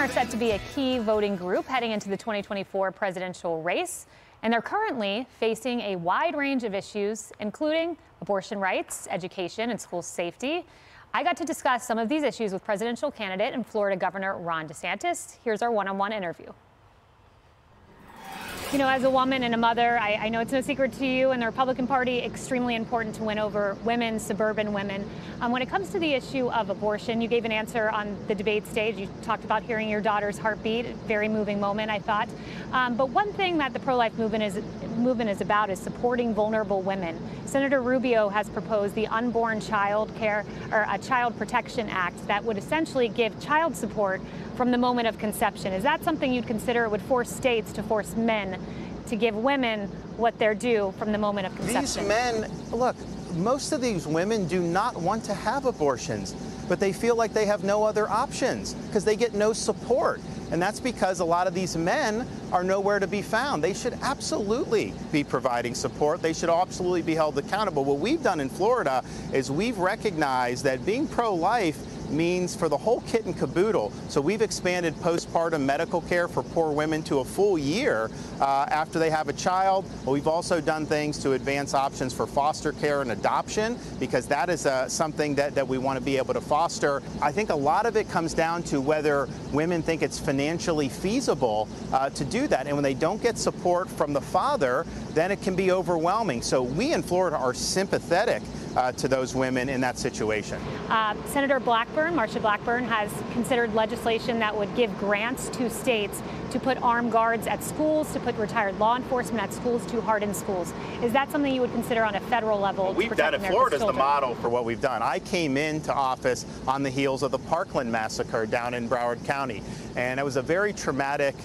are set to be a key voting group heading into the 2024 presidential race, and they're currently facing a wide range of issues, including abortion rights, education, and school safety. I got to discuss some of these issues with presidential candidate and Florida Governor Ron DeSantis. Here's our one-on-one interview. You know, as a woman and a mother, I know it's no secret to you and the Republican Party, extremely important to win over women, suburban women. When it comes to the issue of abortion, you gave an answer on the debate stage. You talked about hearing your daughter's heartbeat, very moving moment, I thought. But one thing that the pro-life movement is about is supporting vulnerable women. Senator Rubio has proposed the Unborn Child Care, or a Child Protection Act that would essentially give child support from the moment of conception. Is that something you'd consider? It would force states to force men to give women what they're due from the moment of conception. These men, look, most of these women do not want to have abortions, but they feel like they have no other options because they get no support. And that's because a lot of these men are nowhere to be found. They should absolutely be providing support. They should absolutely be held accountable. What we've done in Florida is we've recognized that being pro-life means for the whole kit and caboodle. So we've expanded postpartum medical care for poor women to a full year after they have a child. We've also done things to advance options for foster care and adoption, because that is something that we want to be able to foster. I think a lot of it comes down to whether women think it's financially feasible to do that. And when they don't get support from the father, then it can be overwhelming. So we in Florida are sympathetic to those women in that situation. Senator Marsha Blackburn, has considered legislation that would give grants to states to put armed guards at schools, to put retired law enforcement at schools, to harden schools. Is that something you would consider on a federal level? Well, we've done it. Florida's the model for what we've done. I came into office on the heels of the Parkland massacre down in Broward County, and it was a very traumatic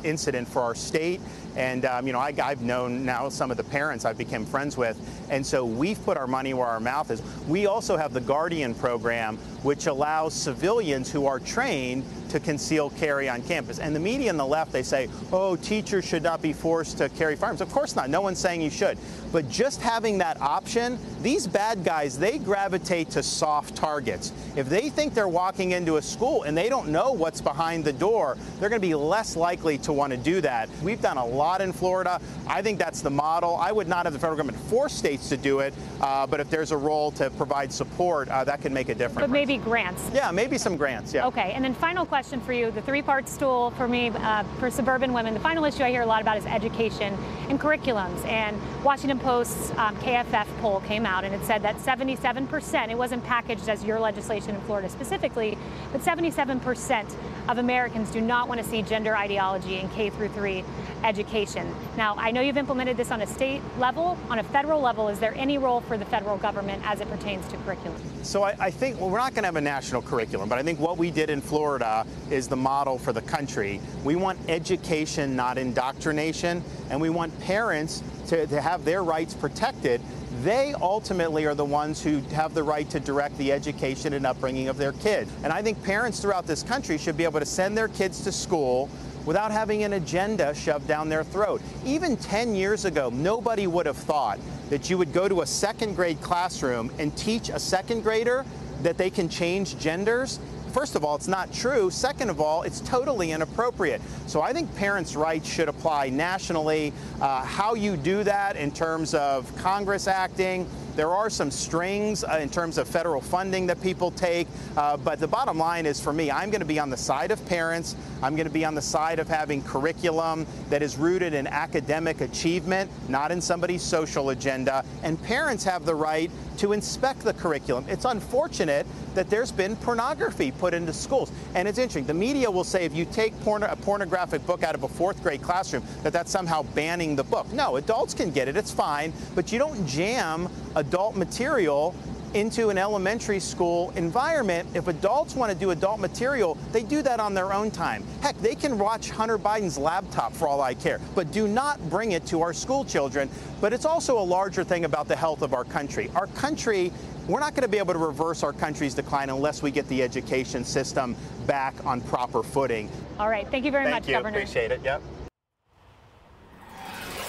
incident for our state. And, you know, I've known now some of the parents I've become friends with, and so we've put our money where our mouth is. We also have the Guardian program, which allows civilians who are trained to conceal carry on campus. And the media and the left, they say, oh, teachers should not be forced to carry firearms. Of course not. No one's saying you should. But just having that option, these bad guys, they gravitate to soft targets. If they think they're walking into a school and they don't know what's behind the door, they're going to be less likely to want to do that. We've done a lot in Florida. I think that's the model. I would not have the federal government force states to do it, but if there's a role to provide support, that can make a difference. But maybe grants. Yeah, maybe some grants, yeah. Okay, and then final question for you, the three-part stool for me, for suburban women. The final issue I hear a lot about is education and curriculums. And Washington Post's KFF poll came out, and it said that 77%, it wasn't packaged as your legislation in Florida specifically, but 77% of Americans do not want to see gender ideology in K-3 education. Now, I know you've implemented this on a state level. On a federal level, is there any role for the federal government as it pertains to curriculum? So I think, well, we're not going to have a national curriculum, but I think what we did in Florida is the model for the country. We want education, not indoctrination, and we want parents to have their rights protected. They ultimately are the ones who have the right to direct the education and upbringing of their kids. And I think parents throughout this country should be able to send their kids to school without having an agenda shoved down their throat. Even 10 years ago, nobody would have thought that you would go to a second grade classroom and teach a second grader that they can change genders. First of all, it's not true. Second of all, it's totally inappropriate. So I think parents' rights should apply nationally. How you do that in terms of Congress acting, there are some strings in terms of federal funding that people take, but the bottom line is, for me, I'm going to be on the side of parents. I'm going to be on the side of having curriculum that is rooted in academic achievement, not in somebody's social agenda, and parents have the right to inspect the curriculum. It's unfortunate that there's been pornography put into schools. And it's interesting, the media will say if you take a pornographic book out of a fourth grade classroom, that's somehow banning the book. No, adults can get it, it's fine, but you don't jam adult material into an elementary school environment. If adults want to do adult material, they do that on their own time. Heck, they can watch Hunter Biden's laptop for all I care, but do not bring it to our school children. But it's also a larger thing about the health of our country. Our country, we're not going to be able to reverse our country's decline unless we get the education system back on proper footing. All right. Thank you very much, Governor. Appreciate it. Yep.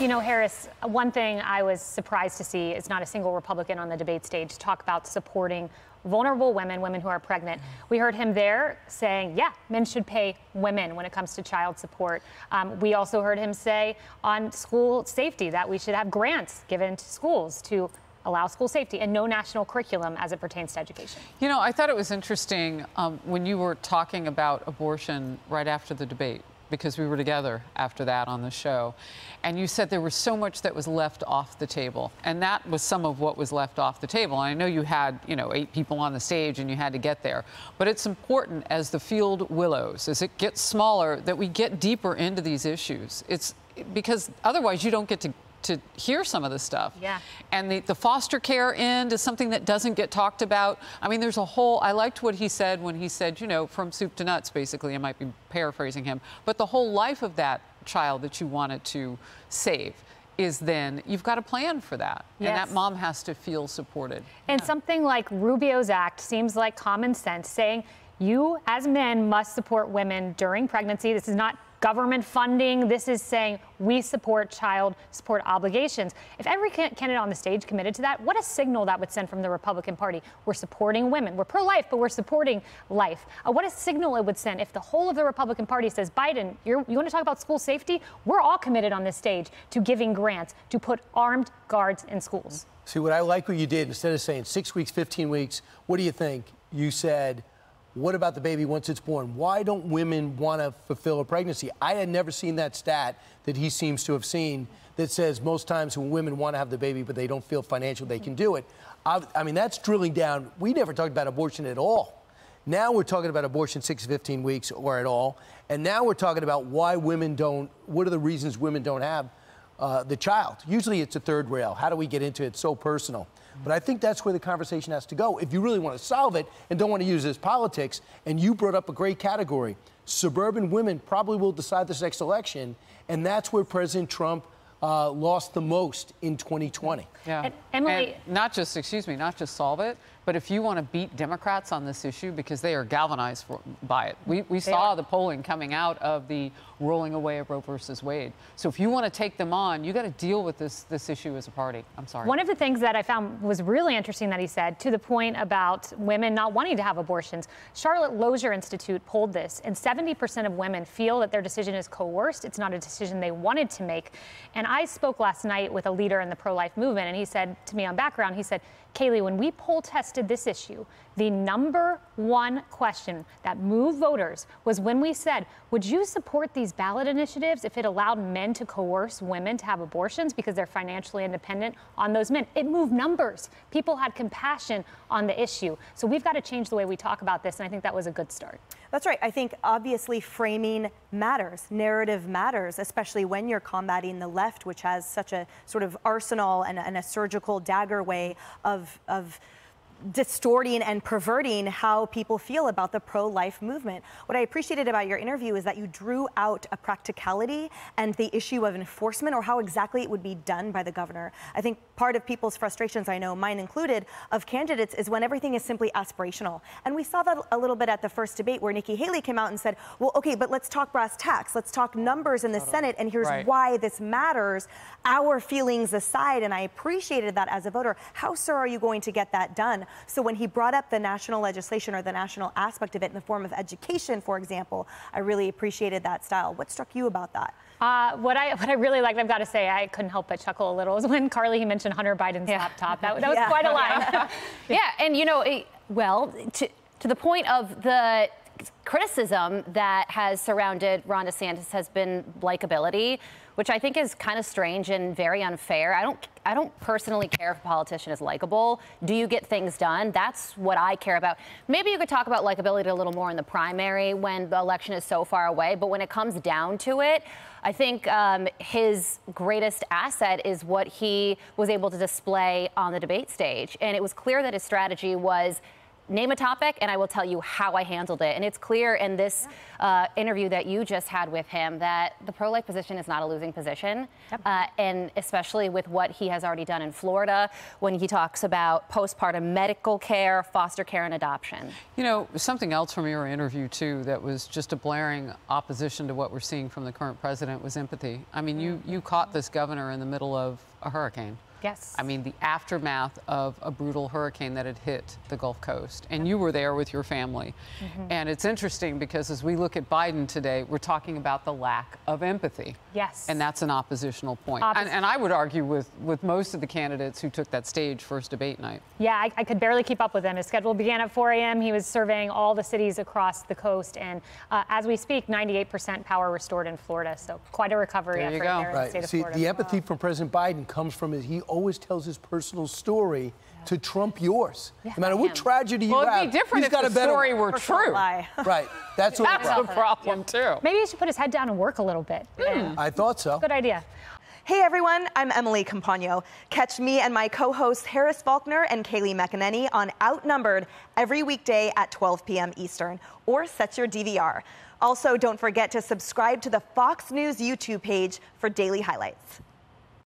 You know, Harris, one thing I was surprised to see is not a single Republican on the debate stage talk about supporting vulnerable women, women who are pregnant. We heard him there saying, yeah, men should pay women when it comes to child support. We also heard him say on school safety that we should have grants given to schools to allow school safety and no national curriculum as it pertains to education. You know, I thought it was interesting when you were talking about abortion right after the debate, because we were together after that on the show. And you said there was so much that was left off the table. And that was some of what was left off the table. And I know you had, 8 people on the stage and you had to get there. But it's important as the field willows, as it gets smaller, that we get deeper into these issues. It's because otherwise you don't get to hear some of this stuff. Yeah. And the foster care end is something that doesn't get talked about. I mean, there's a whole, I liked what he said when he said, from soup to nuts, basically. I might be paraphrasing him. But the whole life of that child that you wanted to save is then you've got a plan for that. Yes. And that mom has to feel supported. And something like Rubio's Act seems like common sense, saying you as men must support women during pregnancy. This is not government funding. This is saying we support child support obligations. If every candidate on the stage committed to that, what a signal that would send from the Republican Party. We're supporting women. We're pro-life, but we're supporting life. What a signal it would send if the whole of the Republican Party says, Biden, you want to talk about school safety? We're all committed on this stage to giving grants to put armed guards in schools. See, what I like what you did, instead of saying 6 weeks, 15 weeks, what do you think? You said, what about the baby once it's born? Why don't women want to fulfill a pregnancy? I had never seen that stat that he seems to have seen that says most times when women want to have the baby, but they don't feel financially they can do it. I mean, that's drilling down. We never talked about abortion at all. Now we're talking about abortion 6 to 15 weeks or at all. And now we're talking about why women don't, what are the reasons women don't have the child? Usually it's a third rail. How do we get into it? It's so personal. But I think that's where the conversation has to go. If you really want to solve it and don't want to use it as politics, and you brought up a great category, suburban women probably will decide this next election, and that's where President Trump lost the most in 2020. Yeah. And Emily, and not just solve it, but if you want to beat Democrats on this issue, because they are galvanized by it. We saw the polling coming out of the rolling away of Roe versus Wade. So if you want to take them on, you got to deal with this issue as a party. I'm sorry. One of the things that I found was really interesting that he said, to the point about women not wanting to have abortions, Charlotte Lozier Institute polled this, and 70% of women feel that their decision is coerced. It's not a decision they wanted to make. And I spoke last night with a leader in the pro-life movement, and he said to me on background, he said, Kayleigh, when we poll tested this issue, the #1 question that moved voters was when we said, would you support these ballot initiatives if it allowed men to coerce women to have abortions because they're financially independent on those men? It moved numbers. People had compassion on the issue. So we've got to change the way we talk about this, and I think that was a good start. That's right. I think obviously framing matters, narrative matters, especially when you're combating the left, which has such a sort of arsenal and a surgical dagger way of distorting and perverting how people feel about the pro-life movement. What I appreciated about your interview is that you drew out a practicality and the issue of enforcement, or how exactly it would be done by the governor. I think part of people's frustrations, I know mine included, of candidates is when everything is simply aspirational. And we saw that a little bit at the first debate where Nikki Haley came out and said, well, okay, but let's talk brass tacks. Let's talk numbers in the Senate, and here's why this matters, our feelings aside. And I appreciated that as a voter. How, sir, are you going to get that done? So when he brought up the national legislation or the national aspect of it in the form of education, for example, I really appreciated that style. What struck you about that? What I really liked, I've got to say, I couldn't help but chuckle a little, was when Carly, he mentioned Hunter Biden's laptop. That was quite a line. And well, to the point of the criticism that has surrounded Ron DeSantis has been likability, which I think is kind of strange and very unfair. I don't personally care if a politician is likable. Do you get things done? That's what I care about. Maybe you could talk about likability a little more in the primary when the election is so far away, but when it comes down to it, I think his greatest asset is what he was able to display on the debate stage. And it was clear that his strategy was name a topic and I will tell you how I handled it. And it's clear in this interview that you just had with him that the pro-life position is not a losing position. Yep. And especially with what he has already done in Florida when he talks about postpartum medical care, foster care, and adoption. You know, something else from your interview, too, that was just a blaring opposition to what we're seeing from the current president was empathy. I mean, you caught this governor in the middle of a hurricane. Yes. I mean, the aftermath of a brutal hurricane that had hit the Gulf Coast. And you were there with your family. And it's interesting because as we look at Biden today, we're talking about the lack of empathy. Yes. And that's an oppositional point. And I would argue with most of the candidates who took that stage first debate night. Yeah, I could barely keep up with him. His schedule began at 4 a.m. He was surveying all the cities across the coast. And as we speak, 98% power restored in Florida. So quite a recovery effort there in the state of Florida. The empathy from President Biden comes from he always tells his personal story to trump yours. No matter what tragedy you have. Well, it'd be different if the story were true. Right. That's the problem, too. Maybe he should put his head down and work a little bit. I thought so. Good idea. Hey everyone, I'm Emily Campagno. Catch me and my co-hosts Harris Faulkner and Kayleigh McEnany on Outnumbered every weekday at 12 p.m. Eastern, or set your DVR. Also, don't forget to subscribe to the Fox News YouTube page for daily highlights.